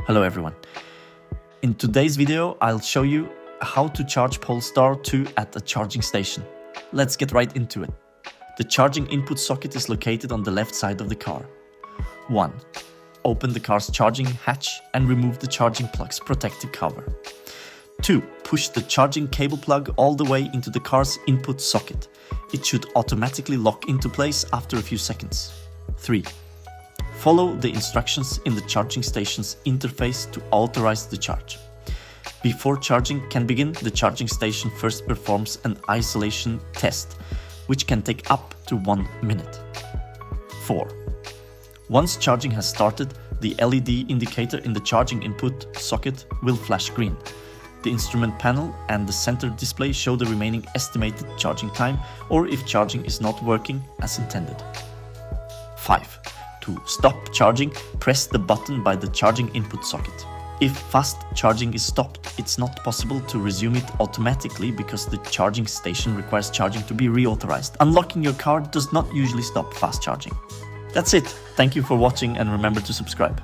Hello everyone. In today's video, I'll show you how to charge Polestar 2 at a charging station. Let's get right into it. The charging input socket is located on the left side of the car. 1. Open the car's charging hatch and remove the charging plug's protective cover. 2. Push the charging cable plug all the way into the car's input socket. It should automatically lock into place after a few seconds. 3. Follow the instructions in the charging station's interface to authorize the charge. Before charging can begin, the charging station first performs an isolation test, which can take up to 1 minute. 4. Once charging has started, the LED indicator in the charging input socket will flash green. The instrument panel and the center display show the remaining estimated charging time, or if charging is not working as intended. 5. To stop charging, press the button by the charging input socket. If fast charging is stopped, it's not possible to resume it automatically because the charging station requires charging to be reauthorized. Unlocking your car does not usually stop fast charging. That's it. Thank you for watching and remember to subscribe.